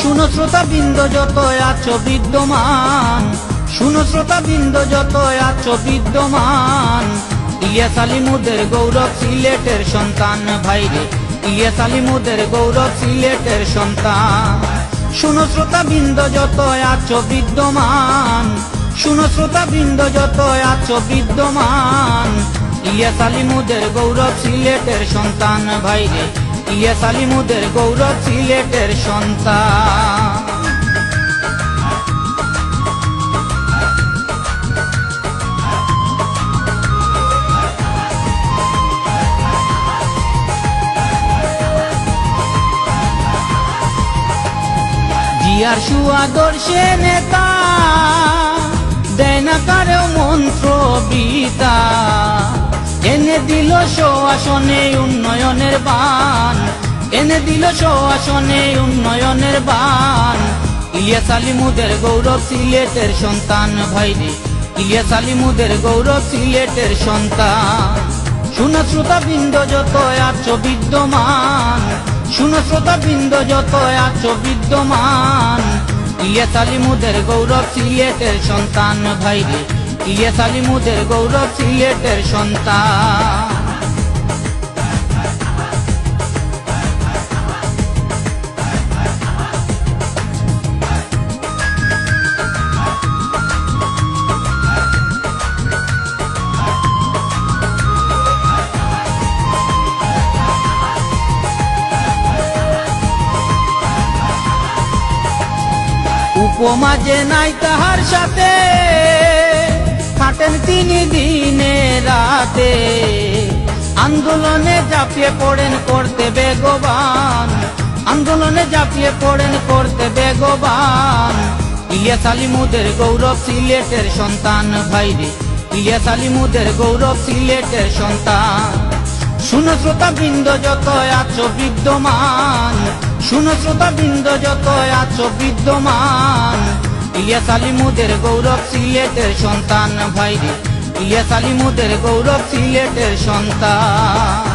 শুনো শ্রোতাবৃন্দ যত আছো বিদ্যমান, শুনো শ্রোতাবৃন্দ যত আছো বিদ্যমান। ইলিয়াস আলী মোদের গৌরব সিলেটের সন্তান ভাইরে, ইলিয়াস আলী মোদের গৌরব সিলেটের সন্তান। শুনো শ্রোতাবৃন্দ যত আছো বিদ্যমান, শুনো শ্রোতাবৃন্দ যত আছো বিদ্যমান। ইলিয়াস আলী মোদের গৌরব সিলেটের সন্তান ভাইরে, ইলিয়াস আলী মোদের গৌরব সিলেটের সন্তান। জিয়ার সুআদর্শে নেতা, দেয় না কারো মন্ত্র বিতা, এনে দিল আসনে উন্নয়নের বান, এনে দিল আসনে উন্নয়নের বান। ইলিয়াস আলী মোদের গৌরব সিলেটের সন্তান ভাইরে, ইলিয়াস আলী মোদের গৌরব সিলেটের সন্তান। শুনো শ্রোতাবৃন্দ যত আছো বিদ্যমান, শুনো শ্রোতাবৃন্দ যত আছো বিদ্যমান। ইলিয়াস আলী মোদের গৌরব সিলেটের সন্তান ভাইরে, ইলিয়াস আলী মোদের গৌরব সিলেটের সন্তান। উপমা যে নাই তাহার সাথে, খাটেন তিনি দিনে রাতে, আন্দোলনে ঝাঁপিয়ে পড়েন করতে বেগবান, আন্দোলনে ঝাঁপিয়ে পড়েন করতে বেগবান। ইলিয়াস আলী মোদের গৌরব সিলেটের সন্তান ভাইরে, ইলিয়াস আলী মোদের গৌরব সিলেটের সন্তান। শুনো শ্রোতাবৃন্দ যত আছো বিদ্যমান, শুনো শ্রোতাবৃন্দ যত আছো বিদ্যমান। ইলিয়াস আলী মোদের গৌরব সিলেটের সন্তান ভাইরে, ইলিয়াস আলী মোদের গৌরব সিলেটের সন্তান।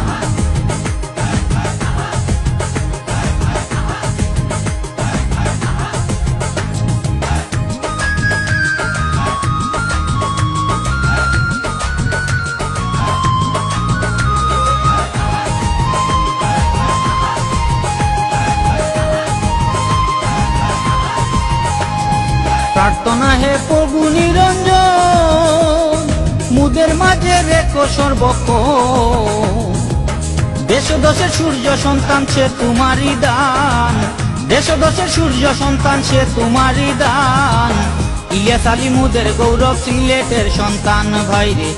প্রার্থনা হে প্রভু নিরঞ্জন, মুদের মাঝে রেখো সর্বক্ষণ। দেশ দশের সূর্য সন্তান সে তোমারই দান, দেশ দশের সূর্য সন্তান সে তোমারই দান। ইলিয়াস আলী মোদের গৌরব সিলেটের সন্তান ভাইরে,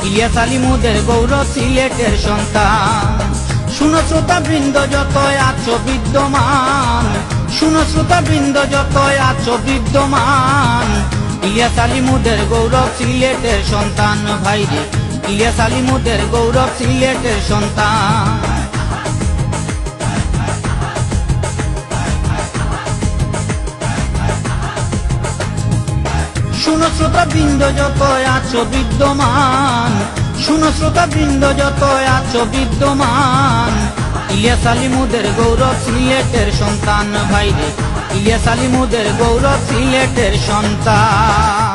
ইলিয়াস আলী মোদের গৌরব সিলেটের সন্তান। শুনো শ্রোতাবৃন্দ যত আছো বিদ্যমান, শুনো শ্রোতাবৃন্দ যত আছো বিদ্যমান। ইলিয়াস আলী মোদের গৌরব সিলেটের সন্তান ভাইরে, ইলিয়াস আলী মোদের গৌরব সিলেটের সন্তান। শুনো শ্রোতাবৃন্দ যত আছো বিদ্যমান, শুনো শ্রোতাবৃন্দ যত আছো বিদ্যমান। ইলিয়াস আলী মোদের গৌরব সিলেটের সন্তান ভাইরে, ইলিয়াস আলী মোদের গৌরব সিলেটের সন্তান।